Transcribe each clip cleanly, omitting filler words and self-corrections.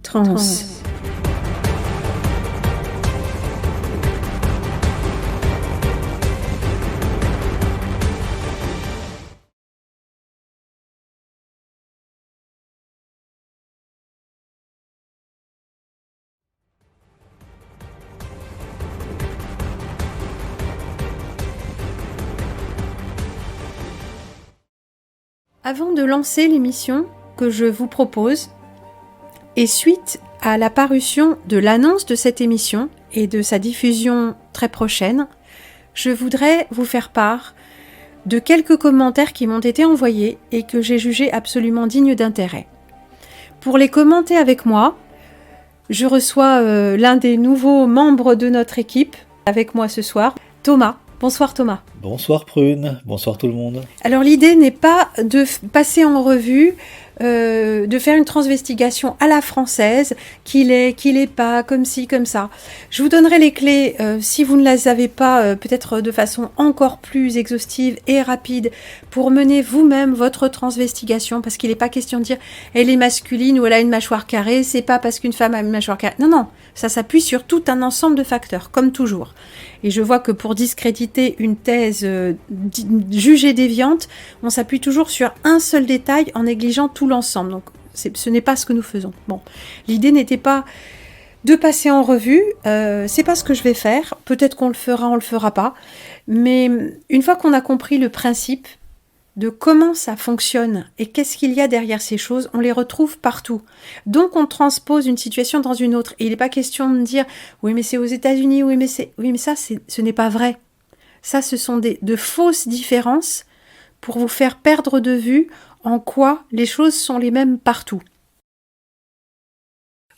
Trans. Avant de lancer l'émission que je vous propose, et suite à la parution de l'annonce de cette émission et de sa diffusion très prochaine, je voudrais vous faire part de quelques commentaires qui m'ont été envoyés et que j'ai jugés absolument dignes d'intérêt. Pour les commenter avec moi, je reçois l'un des nouveaux membres de notre équipe avec moi ce soir, Thomas. Bonsoir Thomas. Bonsoir Prune, bonsoir tout le monde. Alors l'idée n'est pas de passer en revue, de faire une transvestigation à la française, qu'il est pas, comme ci, comme ça. Je vous donnerai les clés, si vous ne les avez pas, peut-être de façon encore plus exhaustive et rapide, pour mener vous-même votre transvestigation, parce qu'il n'est pas question de dire elle est masculine ou elle a une mâchoire carrée, c'est pas parce qu'une femme a une mâchoire carrée. Non, non, ça s'appuie sur tout un ensemble de facteurs, comme toujours. Et je vois que pour discréditer une thèse jugée déviante, on s'appuie toujours sur un seul détail en négligeant tout l'ensemble. Donc ce n'est pas ce que nous faisons. Bon, l'idée n'était pas de passer en revue, c'est pas ce que je vais faire. Peut-être qu'on le fera, on le fera pas. Mais une fois qu'on a compris le principe de comment ça fonctionne et qu'est-ce qu'il y a derrière ces choses, on les retrouve partout. Donc on transpose une situation dans une autre. Et il n'est pas question de dire « oui mais c'est aux États-Unis, oui mais ça ce n'est pas vrai ». Ça ce sont de fausses différences pour vous faire perdre de vue en quoi les choses sont les mêmes partout.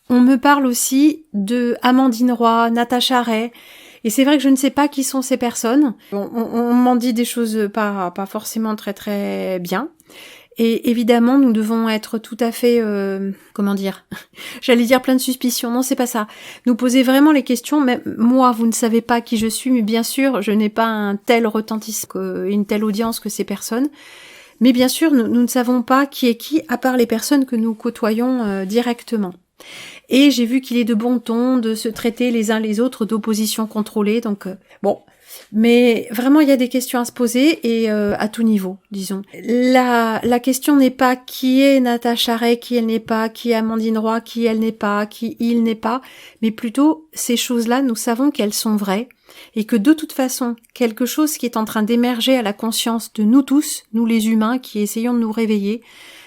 On me parle aussi de Amandine Roy, Natacha Ray, et c'est vrai que je ne sais pas qui sont ces personnes. On m'en dit des choses pas forcément très très bien. Et évidemment, nous devons être tout à fait, j'allais dire plein de suspicions. Non, c'est pas ça. Nous poser vraiment les questions. Même moi, vous ne savez pas qui je suis, mais bien sûr, je n'ai pas un tel retentissement, une telle audience que ces personnes. Mais bien sûr, nous ne savons pas qui est qui, à part les personnes que nous côtoyons directement. Et j'ai vu qu'il est de bon ton de se traiter les uns les autres d'opposition contrôlée. Donc, bon. Mais vraiment, il y a des questions à se poser et à tout niveau, disons. La question n'est pas qui est Natacha Ray, qui elle n'est pas, qui est Amandine Roy, qui elle n'est pas, qui il n'est pas, mais plutôt ces choses-là, nous savons qu'elles sont vraies et que de toute façon, quelque chose qui est en train d'émerger à la conscience de nous tous, nous les humains qui essayons de nous réveiller,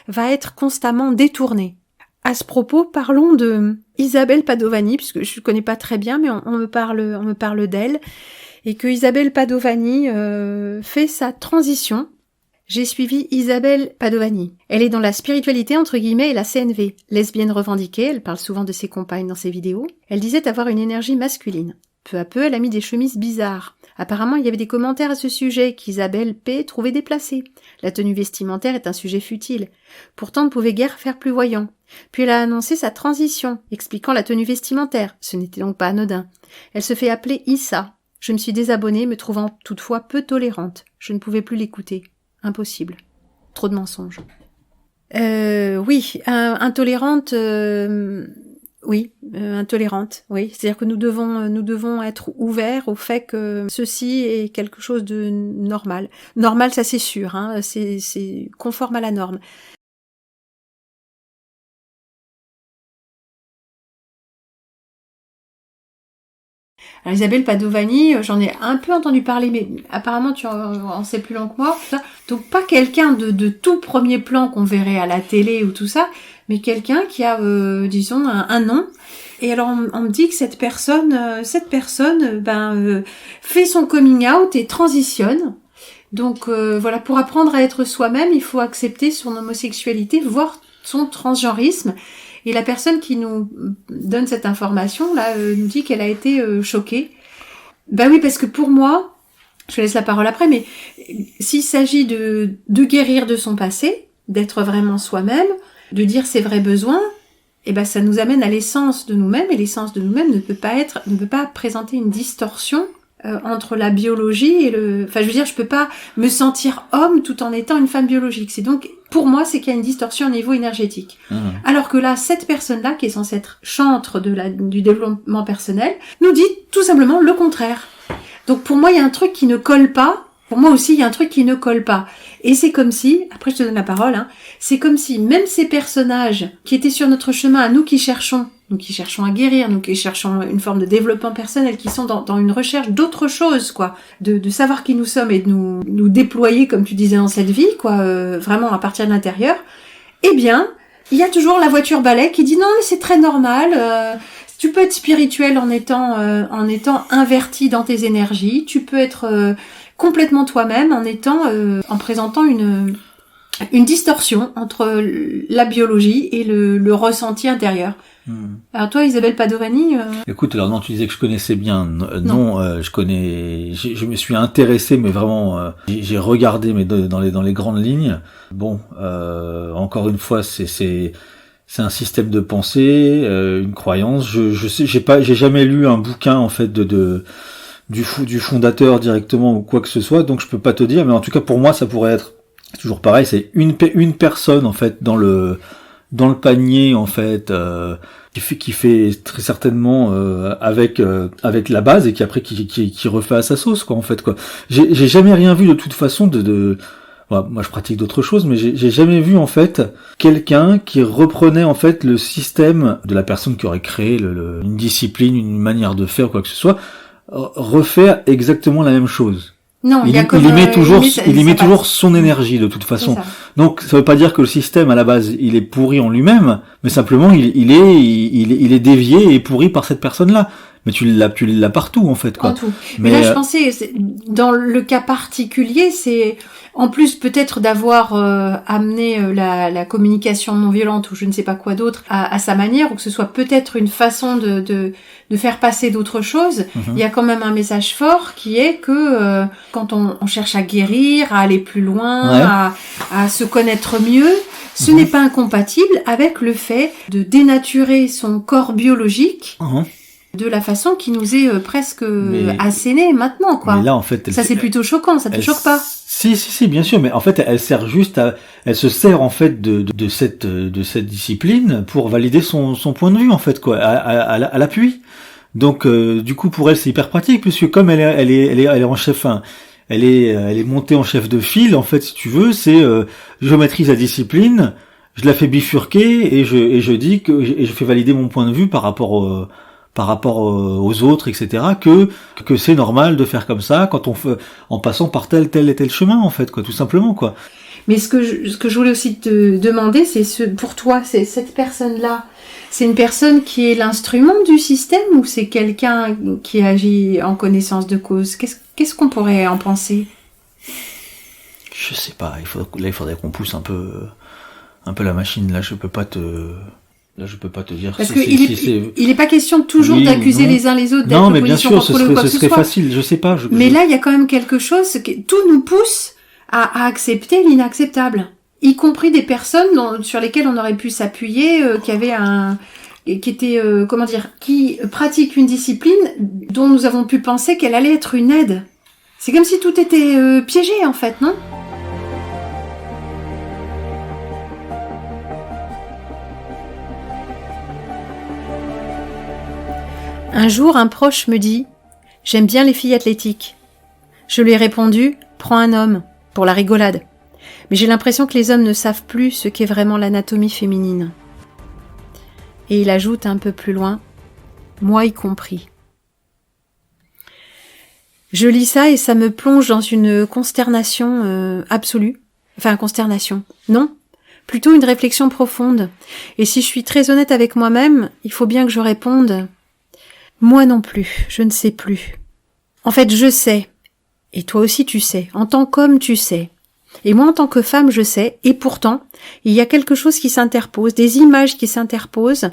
va être constamment détourné. À ce propos, parlons de Isabelle Padovani, puisque je ne connais pas très bien, mais on me parle d'elle. Et que Isabelle Padovani fait sa transition. J'ai suivi Isabelle Padovani. Elle est dans la spiritualité entre guillemets et la CNV. Lesbienne revendiquée, elle parle souvent de ses compagnes dans ses vidéos. Elle disait avoir une énergie masculine. Peu à peu, elle a mis des chemises bizarres. Apparemment, il y avait des commentaires à ce sujet qu'Isabelle P. trouvait déplacés. La tenue vestimentaire est un sujet futile. Pourtant, ne pouvait guère faire plus voyant. Puis elle a annoncé sa transition, expliquant la tenue vestimentaire. Ce n'était donc pas anodin. Elle se fait appeler Issa. Je me suis désabonnée, me trouvant toutefois peu tolérante. Je ne pouvais plus l'écouter. Impossible. Trop de mensonges. Oui, intolérante. Intolérante. Oui, c'est-à-dire que nous devons être ouverts au fait que ceci est quelque chose de normal. Normal, ça c'est sûr. Hein, c'est conforme à la norme. Alors Isabelle Padovani, j'en ai un peu entendu parler, mais apparemment tu en sais plus long que moi. Donc pas quelqu'un de tout premier plan qu'on verrait à la télé ou tout ça, mais quelqu'un qui a, disons, un nom. Et alors on me dit que cette personne fait son coming out et transitionne. Donc voilà, pour apprendre à être soi-même, il faut accepter son homosexualité, voire son transgenrisme. Et la personne qui nous donne cette information là nous dit qu'elle a été choquée. Ben oui, parce que pour moi, je laisse la parole après, mais s'il s'agit de guérir de son passé, d'être vraiment soi-même, de dire ses vrais besoins, et ben ça nous amène à l'essence de nous-mêmes, et l'essence de nous-mêmes ne peut pas présenter une distorsion entre la biologie et enfin, je veux dire, je peux pas me sentir homme tout en étant une femme biologique. C'est donc, pour moi, c'est qu'il y a une distorsion au niveau énergétique. Alors que là, cette personne-là, qui est censée être chantre du développement personnel, nous dit tout simplement le contraire. Donc, pour moi, il y a un truc qui ne colle pas. Pour moi aussi, il y a un truc qui ne colle pas. Et c'est comme si, après je te donne la parole, c'est comme si même ces personnages qui étaient sur notre chemin, nous qui cherchons à guérir, nous qui cherchons une forme de développement personnel, qui sont dans une recherche d'autre chose, quoi, de savoir qui nous sommes et de nous déployer, comme tu disais, dans cette vie, quoi, vraiment à partir de l'intérieur, eh bien, il y a toujours la voiture balai qui dit non, mais c'est très normal, tu peux être spirituel en étant inverti dans tes énergies, tu peux être complètement toi-même en présentant une distorsion entre la biologie et le ressenti intérieur. Alors toi, Isabelle Padovani... Écoute, alors non, tu disais que je connaissais bien. Je me suis intéressé, mais vraiment, j'ai regardé, mais dans les grandes lignes. Bon, encore une fois, c'est un système de pensée, une croyance. Je sais, j'ai jamais lu un bouquin en fait du fondateur directement ou quoi que ce soit, donc je peux pas te dire, mais en tout cas pour moi ça pourrait être toujours pareil, c'est une personne en fait dans le panier en fait qui fait très certainement avec la base et qui après qui refait à sa sauce quoi en fait quoi. J'ai jamais rien vu de toute façon voilà, moi je pratique d'autres choses, mais j'ai jamais vu en fait quelqu'un qui reprenait en fait le système de la personne qui aurait créé une discipline, une manière de faire quoi que ce soit, refaire exactement la même chose. Non, il y met toujours son énergie de toute façon. Donc ça veut pas dire que le système à la base il est pourri en lui-même, mais simplement il est dévié et pourri par cette personne-là. Mais tu l'as partout en fait quoi. En tout. Mais là je pensais dans le cas particulier, c'est en plus peut-être d'avoir amené la communication non violente ou je ne sais pas quoi d'autre à sa manière, ou que ce soit peut-être une façon de faire passer d'autres choses. Il y a quand même un message fort qui est que quand on cherche à guérir, à aller plus loin, à se connaître mieux, ce n'est pas incompatible avec le fait de dénaturer son corps biologique de la façon qui nous est presque assénée maintenant, quoi. Mais là, en fait, ça c'est plutôt choquant, ça te choque pas? Si, bien sûr, mais en fait, elle se sert en fait de cette discipline pour valider son point de vue, en fait, quoi, à l'appui. Donc, du coup, pour elle, c'est hyper pratique, puisque comme elle est en chef, elle est montée en chef de file, en fait, si tu veux, c'est je maîtrise la discipline, je la fais bifurquer et je dis que je fais valider mon point de vue par rapport aux autres, etc., que c'est normal de faire comme ça quand on fait, en passant par tel et tel chemin, en fait, quoi, tout simplement, quoi. Mais ce que je voulais aussi te demander, pour toi, c'est cette personne-là, c'est une personne qui est l'instrument du système ou c'est quelqu'un qui agit en connaissance de cause? Qu'est-ce qu'on pourrait en penser? Je sais pas, il faudrait qu'on pousse un peu la machine, là, je peux pas te dire. Parce il est pas question toujours d'accuser les uns les autres d'être non, mais bien sûr, ce serait facile, je sais pas. Mais là, il y a quand même quelque chose tout nous pousse à accepter l'inacceptable. Y compris des personnes sur lesquelles on aurait pu s'appuyer, qui pratiquent une discipline dont nous avons pu penser qu'elle allait être une aide. C'est comme si tout était piégé, en fait, non? Un jour, un proche me dit « J'aime bien les filles athlétiques ». Je lui ai répondu « Prends un homme, pour la rigolade ». Mais j'ai l'impression que les hommes ne savent plus ce qu'est vraiment l'anatomie féminine. Et il ajoute un peu plus loin « Moi y compris ». Je lis ça et ça me plonge dans une consternation absolue. Enfin, consternation, non, plutôt une réflexion profonde. Et si je suis très honnête avec moi-même, il faut bien que je réponde « Moi non plus, je ne sais plus. En fait, je sais, et toi aussi tu sais, en tant qu'homme tu sais, et moi en tant que femme je sais, et pourtant, il y a quelque chose qui s'interpose, des images qui s'interposent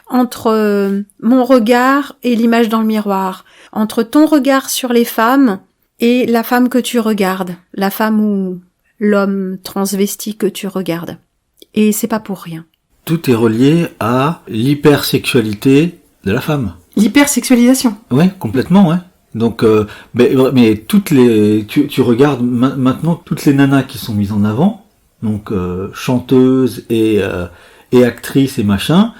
entre mon regard et l'image dans le miroir, entre ton regard sur les femmes et la femme que tu regardes, la femme ou l'homme transvesti que tu regardes. Et c'est pas pour rien. Tout est relié à l'hypersexualité de la femme. L'hypersexualisation. Ouais, complètement, ouais. Donc, mais tu regardes maintenant toutes les nanas qui sont mises en avant, donc chanteuses et actrices et machin,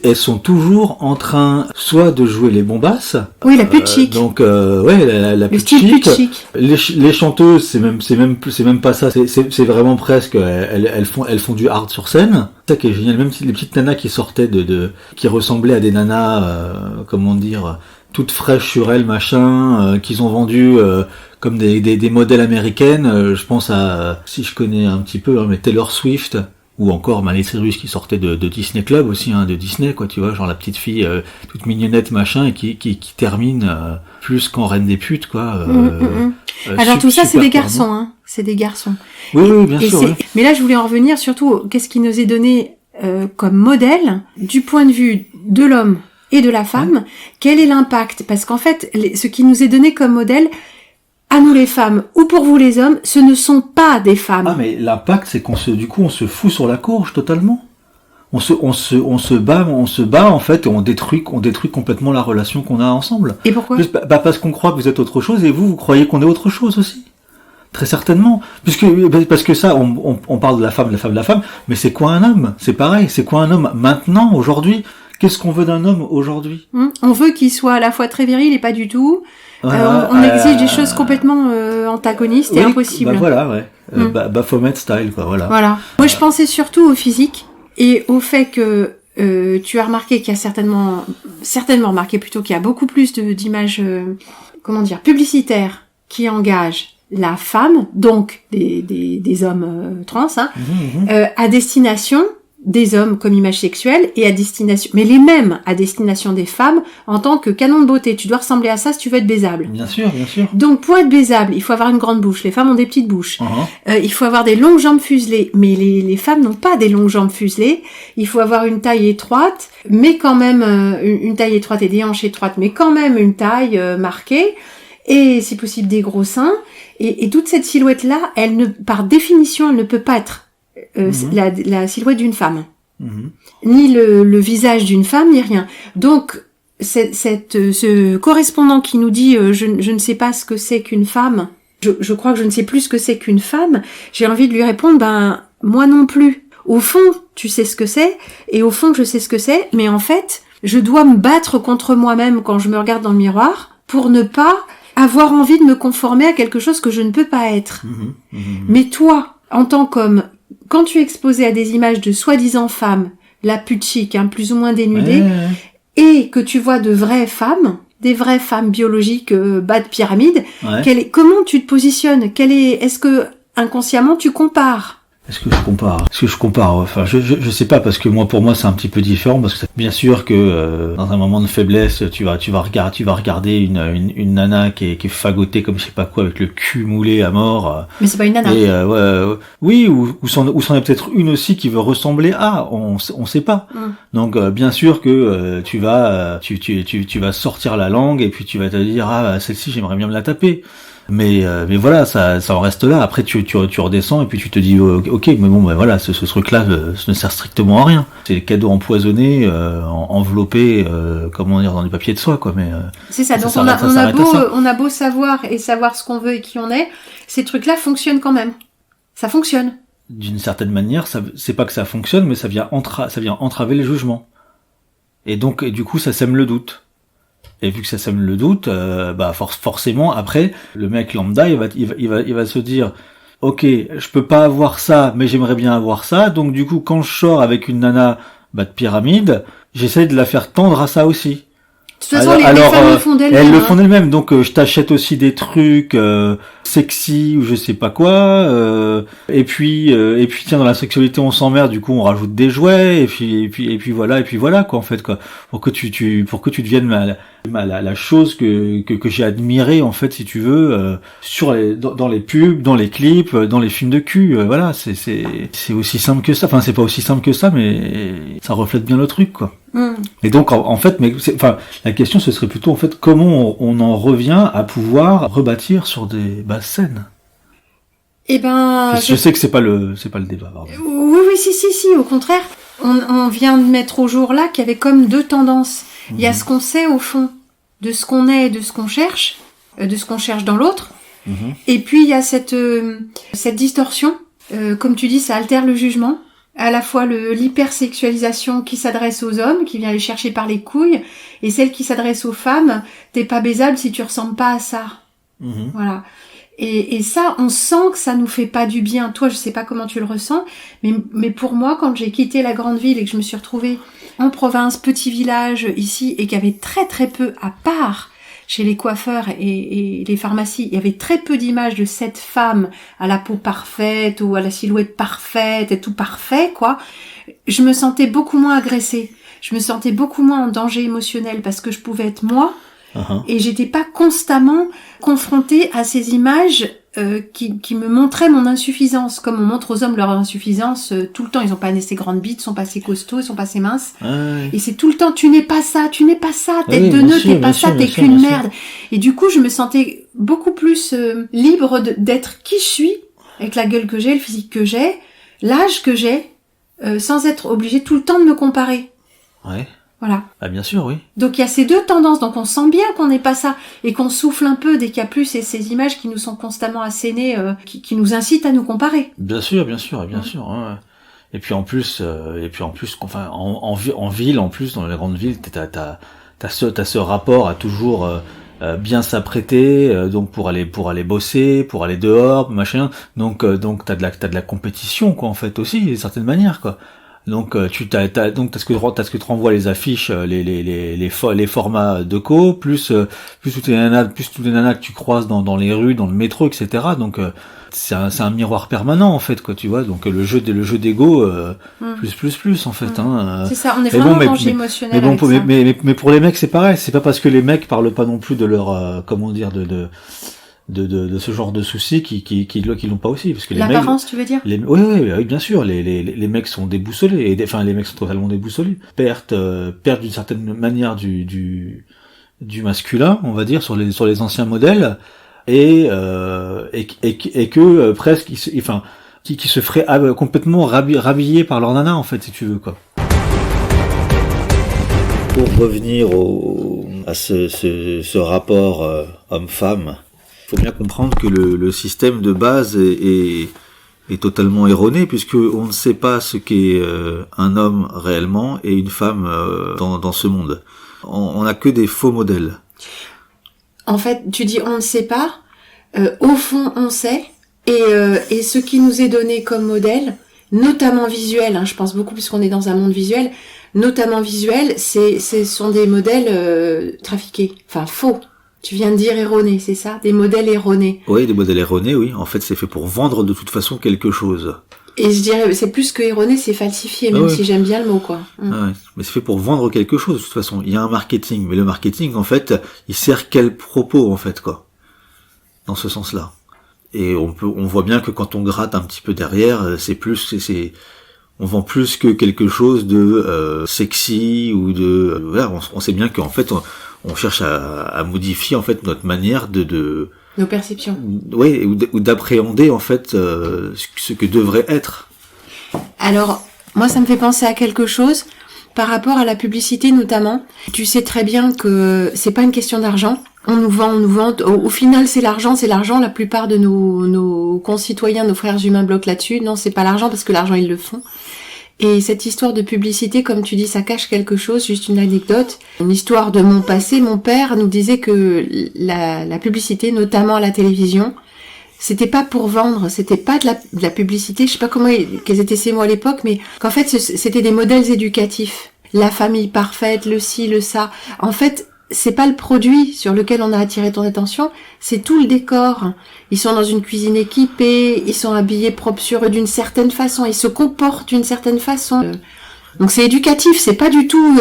elles sont toujours en train soit de jouer les bombasses. Oui, la pute chic. Donc la pute chic. Les chanteuses, c'est même pas ça. C'est vraiment presque. Elles font du hard sur scène. C'est ça qui est génial. Même si les petites nanas qui sortaient qui ressemblaient à des nanas, comment dire, toutes fraîches sur elles, machin, qu'ils ont vendues comme des modèles américaines. Je pense à, si je connais un petit peu, mais Taylor Swift. Ou encore Miley Cyrus qui sortait de Disney Club aussi, de Disney, quoi, tu vois, genre la petite fille toute mignonnette, machin, et qui termine plus qu'en reine des putes, quoi. Alors tout ça, c'est des garçons, hein. C'est des garçons. Oui, bien sûr. Ouais. Mais là, je voulais en revenir surtout, qu'est-ce qui nous est donné comme modèle, du point de vue de l'homme et de la femme, quel est l'impact? Parce qu'en fait, ce qui nous est donné comme modèle, à nous les femmes, ou pour vous les hommes, ce ne sont pas des femmes. Ah, mais l'impact, c'est qu'on se fout sur la courge, totalement. On se bat, en fait, et on détruit complètement la relation qu'on a ensemble. Et pourquoi? Parce qu'on croit que vous êtes autre chose, et vous croyez qu'on est autre chose aussi. Très certainement. Parce que ça, on parle de la femme, mais c'est quoi un homme? C'est pareil, c'est quoi un homme maintenant, aujourd'hui? Qu'est-ce qu'on veut d'un homme aujourd'hui? On veut qu'il soit à la fois très viril et pas du tout. On exige des choses complètement antagonistes et impossibles. Voilà, ouais. Baphomet style, quoi, voilà. Voilà. Moi, je pensais surtout au physique et au fait que tu as remarqué qu'il y a certainement remarqué plutôt qu'il y a beaucoup plus d'images, publicitaires qui engagent la femme, donc des hommes trans, à destination des hommes comme image sexuelle et à destination, mais les mêmes à destination des femmes en tant que canon de beauté. Tu dois ressembler à ça si tu veux être baisable. Bien sûr. Donc pour être baisable, il faut avoir une grande bouche. Les femmes ont des petites bouches. Il faut avoir des longues jambes fuselées, mais les femmes n'ont pas des longues jambes fuselées. Il faut avoir une taille étroite, mais quand même une taille étroite et des hanches étroites, mais quand même une taille marquée et si possible des gros seins. Et toute cette silhouette-là, par définition, elle ne peut pas être la silhouette d'une femme, ni le visage d'une femme, ni rien. Donc, ce correspondant qui nous dit je ne sais pas ce que c'est qu'une femme, je crois que je ne sais plus ce que c'est qu'une femme, j'ai envie de lui répondre, moi non plus. Au fond, tu sais ce que c'est, et au fond, je sais ce que c'est, mais en fait, je dois me battre contre moi-même quand je me regarde dans le miroir pour ne pas avoir envie de me conformer à quelque chose que je ne peux pas être. Mais toi, en tant qu'homme, quand tu es exposé à des images de soi-disant femmes, la pute chic, plus ou moins dénudées, et que tu vois de vraies femmes, des vraies femmes biologiques bas de pyramide, comment tu te positionnes? Est-ce que inconsciemment tu compares? Est-ce que je compare? Enfin, je sais pas, parce que pour moi, c'est un petit peu différent, parce que bien sûr que dans un moment de faiblesse, tu vas regarder une nana qui est fagotée comme je sais pas quoi, avec le cul moulé à mort. Mais c'est pas une nana. Et oui, ou c'en est peut-être une aussi qui veut ressembler à, on sait pas. Donc bien sûr que tu vas sortir la langue et puis tu vas te dire celle-ci j'aimerais bien me la taper. Mais voilà, ça en reste là. Après, tu redescends et puis tu te dis, ok, mais bon, voilà, ce truc-là, ce ne sert strictement à rien. C'est des cadeaux empoisonnés, enveloppés, dans du papier de soie, quoi. Mais c'est ça. Donc on a beau savoir ce qu'on veut et qui on est, ces trucs-là fonctionnent quand même. Ça fonctionne. D'une certaine manière, c'est pas que ça fonctionne, mais ça vient entraver les jugements. Et donc, du coup, ça sème le doute. Et vu que ça sème le doute, forcément après le mec lambda il va se dire ok, je peux pas avoir ça mais j'aimerais bien avoir ça, donc du coup quand je sors avec une nana de pyramide, j'essaie de la faire tendre à ça aussi. De toute façon, les femmes le font d'elles-mêmes. Elles le font d'elles-mêmes, donc je t'achète aussi des trucs sexy ou je sais pas quoi. Et puis tiens, dans la sexualité on s'emmerde, du coup on rajoute des jouets et puis voilà quoi en fait quoi, pour que tu deviennes la chose que j'ai admirée en fait si tu veux dans les pubs, dans les clips, dans les films de cul. Voilà, c'est aussi simple que ça. Enfin c'est pas aussi simple que ça, mais ça reflète bien le truc quoi. Et donc en fait, la question ce serait plutôt en fait comment on en revient à pouvoir rebâtir sur des bases saines. Je sais que c'est pas le débat. Pardon. Oui, si, au contraire, on vient de mettre au jour là qu'il y avait comme deux tendances. Il y a ce qu'on sait au fond de ce qu'on est, de ce qu'on cherche dans l'autre. Et puis il y a cette distorsion, comme tu dis, ça altère le jugement, à la fois l'hypersexualisation qui s'adresse aux hommes, qui vient les chercher par les couilles, et celle qui s'adresse aux femmes, t'es pas baisable si tu ressembles pas à ça. Voilà. Et ça, on sent que ça nous fait pas du bien. Toi, je sais pas comment tu le ressens, mais pour moi, quand j'ai quitté la grande ville et que je me suis retrouvée en province, petit village ici, et qu'il y avait très très peu, à part chez les coiffeurs et les pharmacies, il y avait très peu d'images de cette femme à la peau parfaite ou à la silhouette parfaite et tout parfait, quoi. Je me sentais beaucoup moins agressée. Je me sentais beaucoup moins en danger émotionnel parce que je pouvais être moi. Et j'étais pas constamment confrontée à ces images qui me montraient mon insuffisance, comme on montre aux hommes leur insuffisance tout le temps. Ils ont pas assez grandes bites, sont pas assez costauds, ils sont pas assez minces. Et c'est tout le temps, tu n'es pas ça, tête de nœud, t'es pas ça, t'es qu'une merde. Et du coup, je me sentais beaucoup plus libre d'être qui je suis, avec la gueule que j'ai, le physique que j'ai, l'âge que j'ai, sans être obligée tout le temps de me comparer. Ouais. Voilà. Ah, bien sûr, oui. Donc il y a ces deux tendances, donc on sent bien qu'on n'est pas ça, et qu'on souffle un peu dès qu'il y a plus ces images qui nous sont constamment assénées, qui nous incitent à nous comparer. Bien sûr. Ouais. Et puis en plus, enfin, en ville, en plus, dans la grande ville, t'as ce rapport à toujours bien s'apprêter, donc pour aller bosser, pour aller dehors, machin. Donc t'as de la compétition, quoi, en fait, aussi, d'une certaine manière, quoi. Donc t'as ce que te renvoient les affiches, les formats de plus toutes les nanas que tu croises dans les rues, dans le métro, etc. Donc c'est un miroir permanent, en fait, quoi, tu vois. Donc le jeu d'ego plus en fait. C'est ça, on est vraiment en danger émotionnel. Mais pour les mecs, c'est pareil. C'est pas parce que les mecs parlent pas non plus de leur de ce genre de soucis qui l'ont pas aussi, parce que l'apparence, tu veux dire? Oui, bien sûr, les mecs sont déboussolés, les mecs sont totalement déboussolés, perdent d'une certaine manière du masculin, on va dire, sur les anciens modèles, et que presque qui se ferait complètement rhabiller par leur nana, en fait, si tu veux, quoi. Pour revenir à ce rapport homme-femme, il faut bien comprendre que le système de base est totalement erroné, puisque on ne sait pas ce qu'est un homme réellement et une femme dans ce monde. On n'a que des faux modèles. En fait, tu dis on ne sait pas. Au fond, on sait. Et ce qui nous est donné comme modèle, notamment visuel, je pense beaucoup puisqu'on est dans un monde visuel, notamment visuel, ce sont des modèles trafiqués, enfin faux. Tu viens de dire erroné, c'est ça? Des modèles erronés. Oui, des modèles erronés, oui. En fait, c'est fait pour vendre de toute façon quelque chose. Et je dirais, c'est plus que erroné, c'est falsifié, même si j'aime bien le mot, quoi. Ouais. Mais c'est fait pour vendre quelque chose, de toute façon. Il y a un marketing. Mais le marketing, en fait, il sert quel propos, en fait, quoi. Dans ce sens-là. Et on voit bien que quand on gratte un petit peu derrière, on vend plus que quelque chose de sexy ou de voilà, on sait bien qu'en fait on cherche à modifier en fait notre manière de nos perceptions. Oui, ou d'appréhender en fait ce que devrait être. Alors, moi ça me fait penser à quelque chose par rapport à la publicité notamment. Tu sais très bien que c'est pas une question d'argent. On nous vend. Au final, c'est l'argent. La plupart de nos concitoyens, nos frères humains bloquent là-dessus. Non, c'est pas l'argent parce que l'argent ils le font. Et cette histoire de publicité, comme tu dis, ça cache quelque chose. Juste une anecdote, une histoire de mon passé. Mon père nous disait que la publicité, notamment à la télévision, c'était pas pour vendre, c'était pas de la publicité. Je sais pas quels étaient ces mots à l'époque, mais qu'en fait c'était des modèles éducatifs. La famille parfaite, le ci, le ça. En fait, c'est pas le produit sur lequel on a attiré ton attention, c'est tout le décor. Ils sont dans une cuisine équipée, ils sont habillés propres sur eux d'une certaine façon, ils se comportent d'une certaine façon. Donc c'est éducatif, c'est pas du tout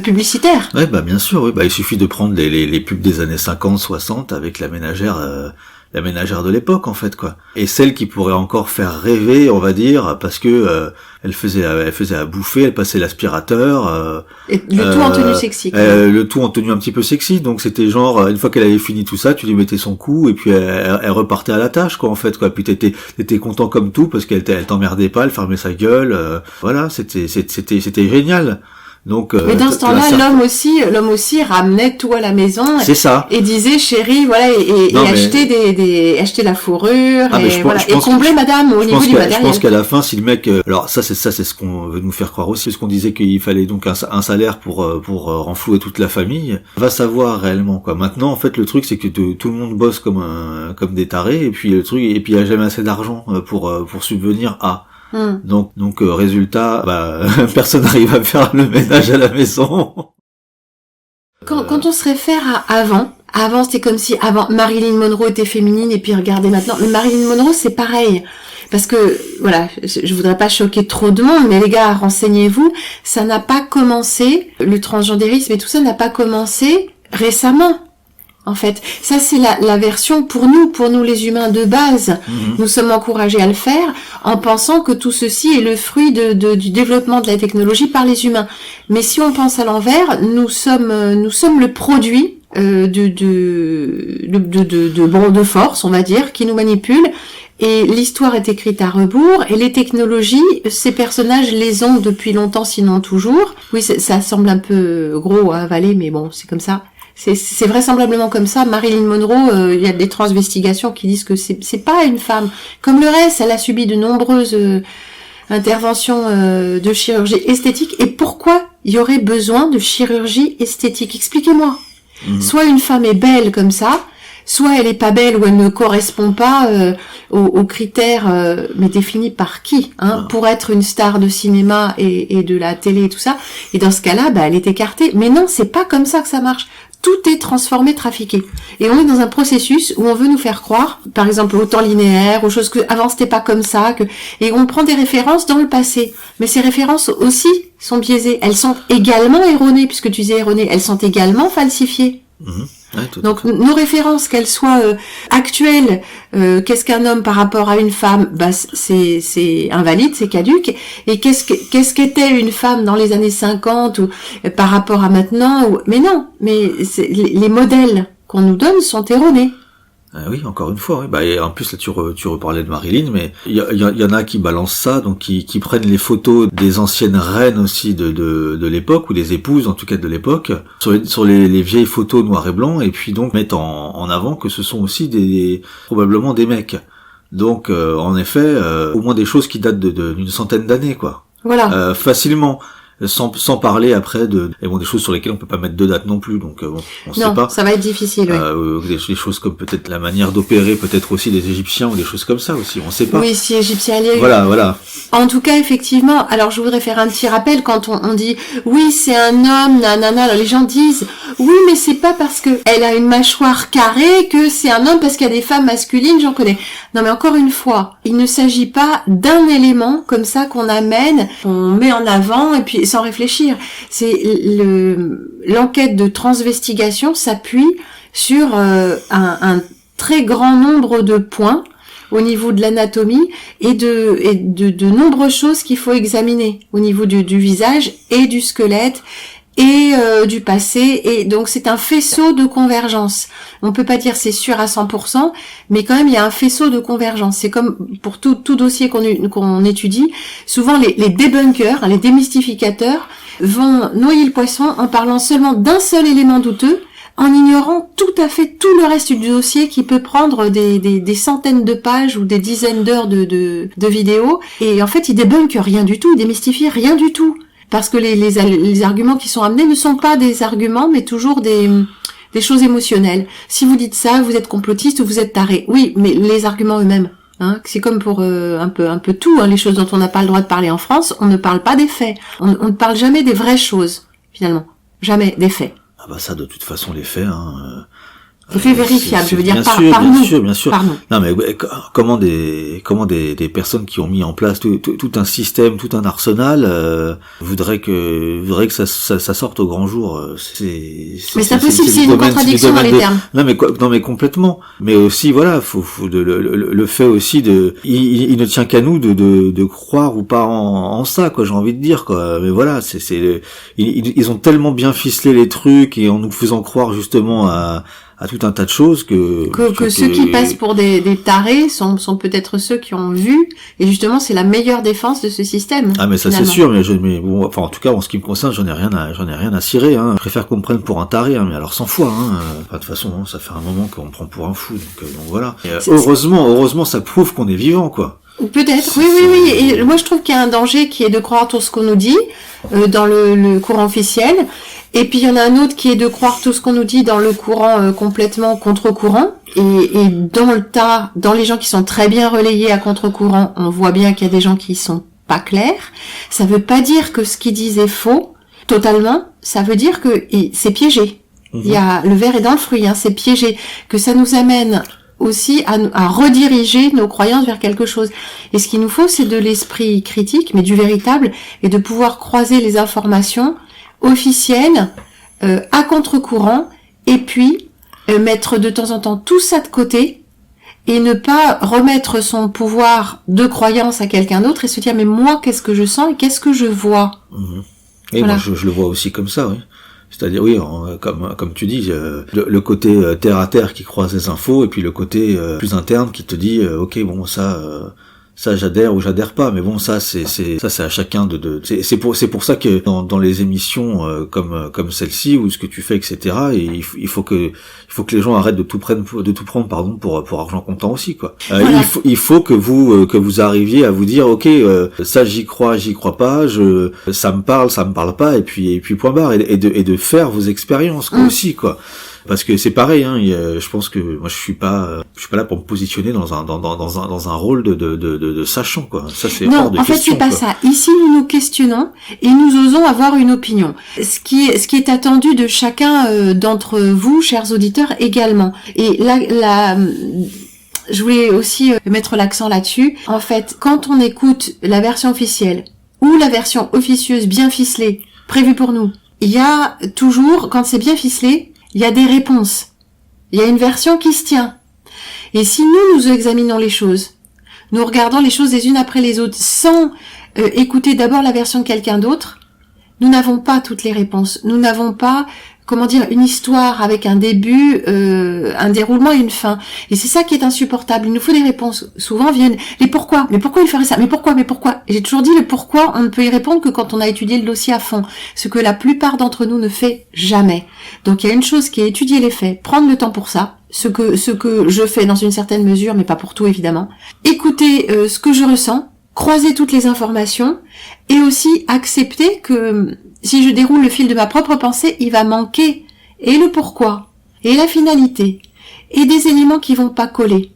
publicitaire. Ouais, bah bien sûr, oui. Bah il suffit de prendre les pubs des années 50, 60 avec la ménagère de l'époque en fait quoi. Et celle qui pourrait encore faire rêver, on va dire, parce que elle faisait à bouffer, elle passait l'aspirateur. Et le tout en tenue sexy. Le tout en tenue un petit peu sexy, donc c'était genre une fois qu'elle avait fini tout ça, tu lui mettais son coup et puis elle repartait à la tâche quoi en fait quoi. Puis t'étais content comme tout parce qu'elle t'emmerdait pas, elle fermait sa gueule. Voilà, c'était génial. Donc, mais dans ce temps-là, l'homme aussi ramenait tout à la maison. C'est ça. Et disait, chérie, voilà, et acheter la fourrure, et combler madame au niveau du matériel. Je pense qu'à la fin, si le mec, alors ça c'est ce qu'on veut nous faire croire aussi, ce qu'on disait qu'il fallait donc un salaire pour renflouer toute la famille, va savoir réellement, quoi. Maintenant, en fait, le truc, c'est que tout le monde bosse comme des tarés, et puis il y a jamais assez d'argent pour subvenir à. Donc résultat, personne n'arrive à faire le ménage à la maison. Quand on se réfère à avant c'était comme si avant Marilyn Monroe était féminine et puis regardez maintenant. Mais Marilyn Monroe c'est pareil. Parce que, voilà, je voudrais pas choquer trop de monde, mais les gars, renseignez-vous, ça n'a pas commencé, le transgendérisme et tout ça n'a pas commencé récemment. En fait, ça c'est la version pour nous les humains de base. Nous sommes encouragés à le faire en pensant que tout ceci est le fruit du développement de la technologie par les humains. Mais si on pense à l'envers, nous sommes le produit de force, on va dire, qui nous manipule. Et l'histoire est écrite à rebours, et les technologies, ces personnages les ont depuis longtemps, sinon toujours. Oui, ça semble un peu gros à avaler, mais bon, c'est comme ça. C'est vraisemblablement comme ça. Marilyn Monroe, il y a des transvestigations qui disent que c'est pas une femme. Comme le reste, elle a subi de nombreuses interventions de chirurgie esthétique. Et pourquoi il y aurait besoin de chirurgie esthétique? Expliquez-moi. Soit une femme est belle comme ça, soit elle est pas belle ou elle ne correspond pas aux critères, mais définis par qui, pour être une star de cinéma et de la télé et tout ça. Et dans ce cas-là, elle est écartée. Mais non, c'est pas comme ça que ça marche. Tout est transformé, trafiqué. Et on est dans un processus où on veut nous faire croire, par exemple, au temps linéaire, aux choses que avant c'était pas comme ça, et on prend des références dans le passé. Mais ces références aussi sont biaisées. Elles sont également erronées, puisque tu disais erronées, elles sont également falsifiées. Ouais, donc nos références, qu'elles soient actuelles, qu'est-ce qu'un homme par rapport à une femme, c'est invalide, c'est caduque. Et qu'est-ce qu'était une femme dans les années 50 ou par rapport à maintenant mais non, mais les modèles qu'on nous donne sont erronés. Oui, encore une fois. Oui. Et en plus là, tu reparlais de Marilyn, mais il y en a qui balancent ça, donc qui prennent les photos des anciennes reines aussi de l'époque, ou des épouses en tout cas de l'époque, sur les vieilles photos noir et blanc, et puis donc mettent en avant que ce sont aussi probablement des mecs. Donc en effet, au moins des choses qui datent d'une centaine d'années, quoi. Voilà. Facilement. Sans parler après des choses sur lesquelles on peut pas mettre de date non plus, donc on sait pas. Non, ça va être difficile, oui. Des choses comme peut-être la manière d'opérer, peut-être aussi des Égyptiens, ou des choses comme ça aussi, on sait pas. Oui, si Égyptiens. Voilà. En tout cas, effectivement, alors je voudrais faire un petit rappel quand on dit oui, c'est un homme, nanana, alors les gens disent oui, mais c'est pas parce que elle a une mâchoire carrée que c'est un homme, parce qu'il y a des femmes masculines, j'en connais. Non, mais encore une fois, il ne s'agit pas d'un élément comme ça qu'on amène, on met en avant et puis sans réfléchir. C'est l'enquête de transvestigation s'appuie sur un très grand nombre de points au niveau de l'anatomie et de nombreuses choses qu'il faut examiner au niveau du visage et du squelette et du passé, et donc c'est un faisceau de convergence. On peut pas dire c'est sûr à 100%, mais quand même il y a un faisceau de convergence. C'est comme pour tout dossier qu'on étudie, souvent les débunkers, les démystificateurs vont noyer le poisson en parlant seulement d'un seul élément douteux, en ignorant tout à fait tout le reste du dossier qui peut prendre des centaines de pages ou des dizaines d'heures de vidéos, et en fait ils débunkent rien du tout, ils démystifient rien du tout. Parce que les arguments qui sont amenés ne sont pas des arguments, mais toujours des choses émotionnelles. Si vous dites ça, vous êtes complotiste ou vous êtes taré. Oui, mais les arguments eux-mêmes, c'est comme pour un peu tout, les choses dont on n'a pas le droit de parler en France, on ne parle pas des faits. On ne parle jamais des vraies choses, finalement. Jamais des faits. Ça, de toute façon, les faits, Les faits vérifiables, je veux dire, par bien nous. Sûr, bien sûr. Par nous. Non, mais comment des personnes qui ont mis en place tout un système, tout un arsenal, voudraient que ça sorte au grand jour. Mais c'est impossible, c'est une contradiction dans les termes. Non, mais complètement. Mais aussi, voilà, faut le fait aussi il ne tient qu'à nous de croire ou pas en ça, quoi, j'ai envie de dire, quoi. Mais voilà, ils ont tellement bien ficelé les trucs, et en nous faisant croire justement à tout un tas de choses que ceux qui passent pour des tarés sont peut-être ceux qui ont vu, et justement c'est la meilleure défense de ce système. Ah mais ça finalement. c'est sûr, mais bon, enfin en tout cas en ce qui me concerne, j'en ai rien à cirer, hein. Je préfère qu'on me prenne pour un taré, hein, mais alors 100 fois, hein. Enfin, de toute façon, hein, ça fait un moment qu'on me prend pour un fou, donc voilà. Et, heureusement ça prouve qu'on est vivant, quoi. Peut-être, oui. Et moi, je trouve qu'il y a un danger qui est de croire tout ce qu'on nous dit dans le courant officiel. Et puis, il y en a un autre qui est de croire tout ce qu'on nous dit dans le courant complètement contre-courant. Et dans les gens qui sont très bien relayés à contre-courant, on voit bien qu'il y a des gens qui sont pas clairs. Ça veut pas dire que ce qu'ils disent est faux, totalement. Ça veut dire que c'est piégé. Il y a le verre est dans le fruit, hein, c'est piégé. Que ça nous amène aussi à rediriger nos croyances vers quelque chose. Et ce qu'il nous faut, c'est de l'esprit critique, mais du véritable, et de pouvoir croiser les informations officielles à contre-courant, et puis mettre de temps en temps tout ça de côté, et ne pas remettre son pouvoir de croyance à quelqu'un d'autre, et se dire, mais moi, qu'est-ce que je sens et qu'est-ce que je vois? Et voilà. Moi, je le vois aussi comme ça, oui. C'est-à-dire, oui, comme tu dis, le côté terre à terre qui croise les infos, et puis le côté plus interne qui te dit, ok, bon, ça j'adhère ou j'adhère pas, mais bon, ça c'est à chacun c'est pour ça que dans les émissions comme celle-ci ou ce que tu fais, etc. Et il faut que les gens arrêtent de tout prendre pour argent comptant aussi, quoi. Voilà. Il faut que vous arriviez à vous dire, ok, ça j'y crois pas, ça me parle pas, et puis point barre, et de faire vos expériences, quoi, aussi, quoi. Parce que c'est pareil, hein, je pense que moi je suis pas là pour me positionner dans un rôle de sachant, quoi. Ça c'est hors de question. Non, en fait c'est pas ça. Ici nous questionnons et nous osons avoir une opinion. Ce qui est attendu de chacun d'entre vous, chers auditeurs, également. Et là, je voulais aussi mettre l'accent là-dessus. En fait, quand on écoute la version officielle ou la version officieuse bien ficelée prévue pour nous, il y a toujours, quand c'est bien ficelé, il y a des réponses. Il y a une version qui se tient. Et si nous examinons les choses, nous regardons les choses les unes après les autres, sans écouter d'abord la version de quelqu'un d'autre, nous n'avons pas toutes les réponses. Nous n'avons pas, une histoire avec un début, un déroulement et une fin. Et c'est ça qui est insupportable. Il nous faut des réponses. Souvent viennent les pourquoi. Mais pourquoi il ferait ça? Mais pourquoi? Et j'ai toujours dit le pourquoi, on ne peut y répondre que quand on a étudié le dossier à fond. Ce que la plupart d'entre nous ne fait jamais. Donc il y a une chose qui est étudier les faits, prendre le temps pour ça. Ce que je fais dans une certaine mesure, mais pas pour tout évidemment. Écouter ce que je ressens, croiser toutes les informations, et aussi accepter que si je déroule le fil de ma propre pensée, il va manquer et le pourquoi, et la finalité, et des éléments qui vont pas coller.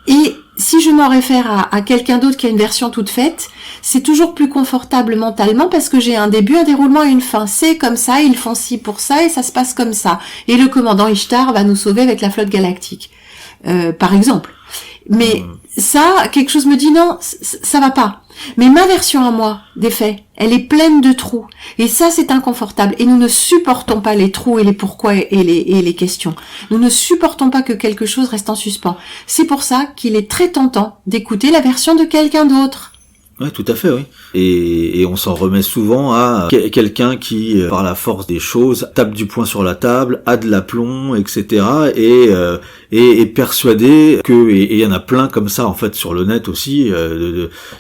Et si je m'en réfère à quelqu'un d'autre qui a une version toute faite, c'est toujours plus confortable mentalement parce que j'ai un début, un déroulement et une fin. C'est comme ça, ils font ci pour ça et ça se passe comme ça. Et le commandant Ishtar va nous sauver avec la flotte galactique, par exemple. Mais ça, quelque chose me dit non, ça va pas. Mais ma version à moi, des faits, elle est pleine de trous. Et ça, c'est inconfortable. Et nous ne supportons pas les trous et les pourquoi et les questions. Nous ne supportons pas que quelque chose reste en suspens. C'est pour ça qu'il est très tentant d'écouter la version de quelqu'un d'autre. Ouais, tout à fait, oui. Et on s'en remet souvent à quelqu'un qui, par la force des choses, tape du poing sur la table, a de l'aplomb, etc. et est persuadé que, et il y en a plein comme ça en fait sur le net aussi,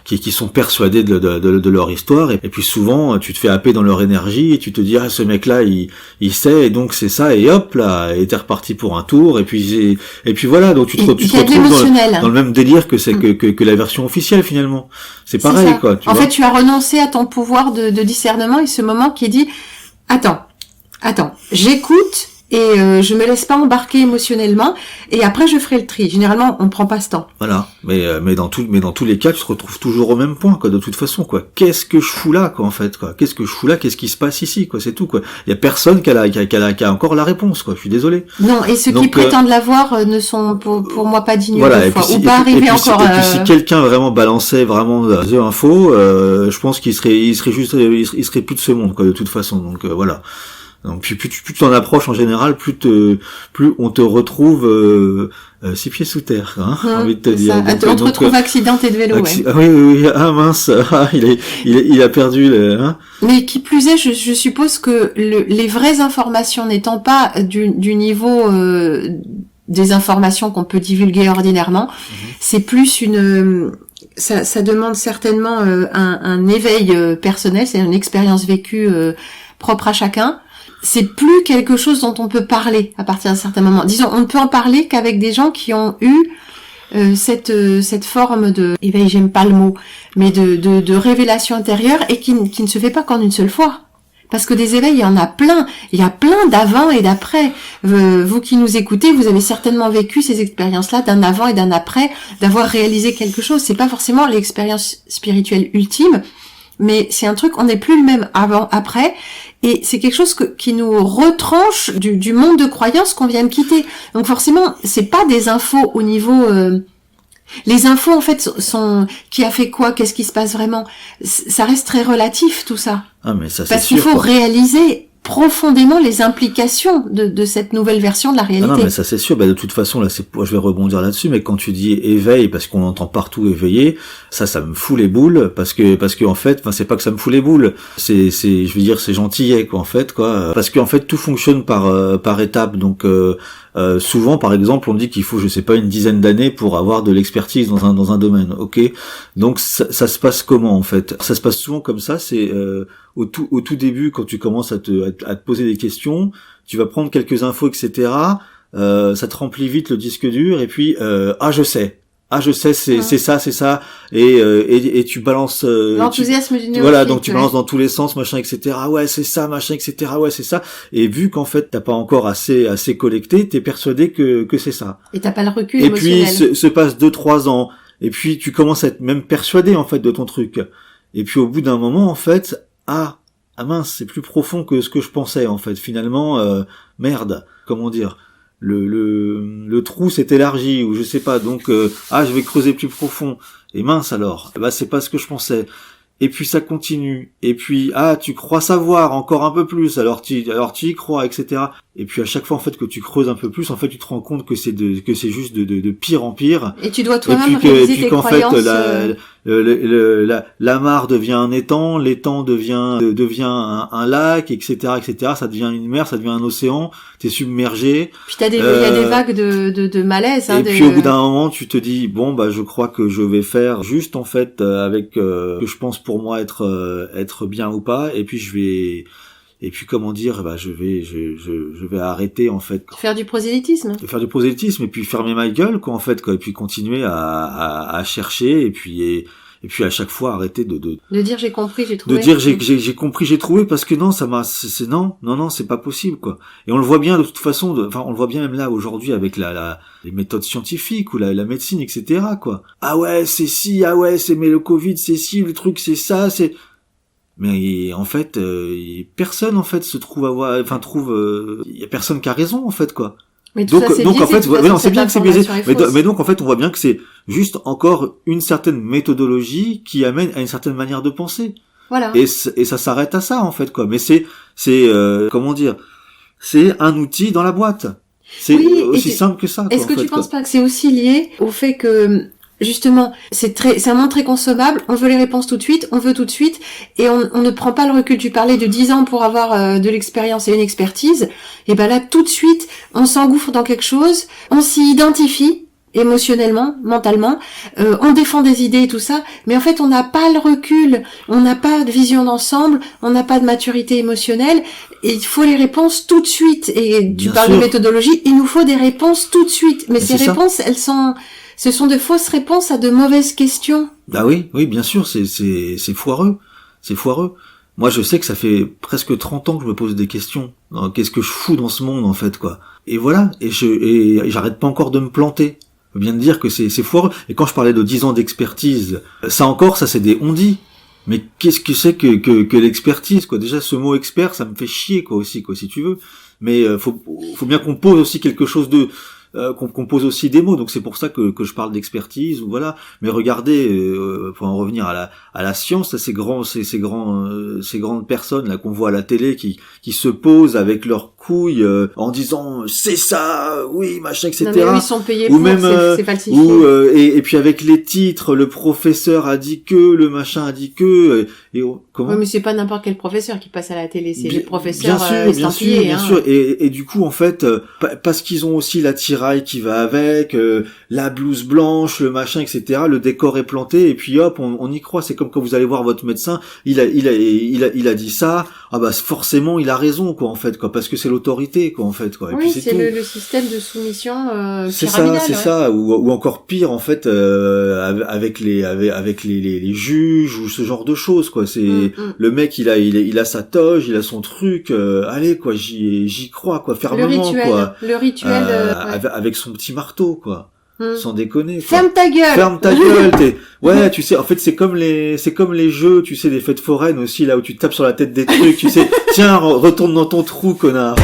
qui sont persuadés de leur histoire. Et puis souvent, tu te fais happer dans leur énergie et tu te dis ah ce mec-là il sait et donc c'est ça et hop là, et t'es reparti pour un tour et puis voilà, donc tu te retrouves dans le même délire que la version officielle finalement. C'est pareil, quoi. Tu vois. Tu as renoncé à ton pouvoir de discernement et ce moment qui dit attends, j'écoute et je me laisse pas embarquer émotionnellement et après je ferai le tri. Généralement, on prend pas ce temps. Voilà, mais dans tous les cas, tu te retrouves toujours au même point, quoi. De toute façon, quoi. Qu'est-ce que je fous là, quoi, en fait, quoi. Qu'est-ce que je fous là? Qu'est-ce qui se passe ici, quoi. C'est tout, quoi. Il y a personne qui a encore la réponse, quoi. Je suis désolé. Non, et ceux qui prétendent l'avoir ne sont pour moi pas dignes voilà, de foi, ou pas arrivés encore. Et puis si quelqu'un vraiment balançait vraiment The Info, je pense qu'il serait plus de ce monde, quoi. De toute façon, donc voilà. Donc plus tu t'en approches en général, plus on te retrouve 6 pieds sous terre, hein, j'ai envie de te dire. Donc, on te retrouve accidenté de vélo, ouais. Ah oui, ah mince, il a perdu hein. Mais qui plus est, je suppose que les vraies informations n'étant pas du niveau des informations qu'on peut divulguer ordinairement, c'est plus ça demande certainement un éveil personnel, c'est une expérience vécue propre à chacun. C'est plus quelque chose dont on peut parler à partir d'un certain moment. Disons, on ne peut en parler qu'avec des gens qui ont eu cette forme de éveil, j'aime pas le mot, mais de révélation intérieure, et qui ne se fait pas qu'en une seule fois. Parce que des éveils, il y en a plein. Il y a plein d'avant et d'après. Vous qui nous écoutez, vous avez certainement vécu ces expériences-là d'un avant et d'un après, d'avoir réalisé quelque chose. C'est pas forcément l'expérience spirituelle ultime, mais c'est un truc, on n'est plus le même avant, après, et c'est quelque chose qui nous retranche du monde de croyance qu'on vient de quitter. Donc forcément, c'est pas des infos au niveau... les infos, en fait, sont qui a fait quoi, qu'est-ce qui se passe vraiment. Ça reste très relatif, tout ça. Ah, mais ça, c'est parce qu'il faut réaliser profondément les implications de cette nouvelle version de la réalité. Ah non, mais ça c'est sûr. De toute façon, là, je vais rebondir là-dessus. Mais quand tu dis éveil, parce qu'on entend partout éveillé, ça me fout les boules, parce que en fait, c'est pas que ça me fout les boules. Je veux dire, c'est gentillet, quoi, en fait, quoi. Parce qu'en fait, tout fonctionne par étapes. Donc, souvent, par exemple, on dit qu'il faut, je sais pas, une dizaine d'années pour avoir de l'expertise dans un domaine. Ok. Donc, ça se passe comment, en fait? Ça se passe souvent comme ça. C'est au tout début, quand tu commences à te poser des questions, tu vas prendre quelques infos, etc. Ça te remplit vite le disque dur, et puis je sais, c'est ça, et tu balances l'enthousiasme du néophyte. Voilà, donc tu balances dans tous les sens, machin, etc. Ouais, c'est ça, machin, etc. Ouais, c'est ça. Et vu qu'en fait t'as pas encore assez collecté, t'es persuadé que c'est ça. Et t'as pas le recul et émotionnel. Et puis se passe 2-3 ans, et puis tu commences à être même persuadé en fait de ton truc. Et puis au bout d'un moment, en fait, ah mince, c'est plus profond que ce que je pensais, en fait. Finalement, merde, comment dire, le trou s'est élargi, ou je sais pas, donc je vais creuser plus profond. Et mince alors, c'est pas ce que je pensais. Et puis ça continue. Et puis tu crois savoir encore un peu plus, alors tu y crois, etc. Et puis à chaque fois en fait que tu creuses un peu plus, en fait tu te rends compte que c'est juste de pire en pire. Et tu dois toi-même réaliser tes croyances. Fait la mare devient un étang, l'étang devient un lac, etc., etc. Ça devient une mer, ça devient un océan. T'es submergé. Puis il y a des vagues de malaise. Et puis au bout d'un moment, tu te dis je crois que je vais faire juste en fait avec que je pense pour moi être bien ou pas. Et puis comment dire, je vais arrêter en fait. Faire du prosélytisme. Faire du prosélytisme, et puis fermer ma gueule quoi en fait quoi, et puis continuer à chercher, et puis à chaque fois arrêter de dire j'ai compris, j'ai trouvé. De dire j'ai compris, j'ai trouvé, parce que non, non, c'est pas possible quoi. Et on le voit bien de toute façon, on le voit bien même là aujourd'hui avec les méthodes scientifiques ou la médecine, etc. quoi. Ah ouais, c'est si, mais le Covid, c'est si, le truc c'est ça, c'est. Mais en fait, personne en fait se trouve y a personne qui a raison en fait quoi. Mais tout ça, donc en fait, on sait bien que c'est biaisé. Mais donc en fait, on voit bien que c'est juste encore une certaine méthodologie qui amène à une certaine manière de penser. Voilà. Et ça s'arrête à ça en fait quoi. Mais c'est comment dire, c'est un outil dans la boîte. C'est aussi simple que ça. Est-ce que tu penses pas que c'est aussi lié au fait que justement, c'est un monde très consommable, on veut les réponses tout de suite, on veut tout de suite, et on ne prend pas le recul. Tu parlais de 10 ans pour avoir de l'expérience et une expertise, et là, tout de suite, on s'engouffre dans quelque chose, on s'y identifie, émotionnellement, mentalement, on défend des idées et tout ça, mais en fait, on n'a pas le recul, on n'a pas de vision d'ensemble, on n'a pas de maturité émotionnelle, et il faut les réponses tout de suite. Et tu parles de méthodologie, il nous faut des réponses tout de suite, mais ces réponses, ce sont de fausses réponses à de mauvaises questions. Oui, bien sûr, c'est foireux. C'est foireux. Moi, je sais que ça fait presque 30 ans que je me pose des questions. Qu'est-ce que je fous dans ce monde, en fait, quoi. Et voilà. Et j'arrête pas encore de me planter. Je viens de dire que c'est foireux. Et quand je parlais de 10 ans d'expertise, ça c'est des on-dit. Mais qu'est-ce que c'est que l'expertise, quoi. Déjà, ce mot expert, ça me fait chier, quoi, aussi, quoi, si tu veux. Mais, faut bien qu'on pose aussi quelque chose qu'on pose aussi des mots. Donc c'est pour ça que je parle d'expertise, ou voilà. Mais regardez, pour en revenir à la science, là, ces grandes personnes là qu'on voit à la télé qui se posent avec leurs couilles en disant c'est ça, oui, machin, etc. Non, mais eux, ils sont payés ou pour, même c'est falsifié. Et puis avec les titres, le professeur a dit que, le machin a dit que, comment? Oui, mais c'est pas n'importe quel professeur qui passe à la télé, c'est les professeurs bien sûr, estampillés. Bien sûr. Et du coup, en fait, parce qu'ils ont aussi l'attirail qui va avec, la blouse blanche, le machin, etc. Le décor est planté, et puis hop, on y croit. C'est comme quand vous allez voir votre médecin, il a dit ça. Ah bah forcément, il a raison, quoi, en fait, quoi, parce que c'est l'autorité, quoi, en fait, quoi. Et oui, puis c'est le système de soumission c'est pyramidal. C'est ça, ou encore pire, en fait, avec les juges ou ce genre de choses, quoi. C'est le mec, il a sa toge, il a son truc. Allez, quoi, j'y crois, quoi, fermement, quoi. Le rituel, avec son petit marteau, quoi. Sans déconner, quoi. Ferme ta gueule. Ferme ta gueule. Ouais, tu sais, en fait, c'est comme les jeux, tu sais, des fêtes foraines aussi, là où tu tapes sur la tête des trucs, tu sais. Tiens, retourne dans ton trou, connard.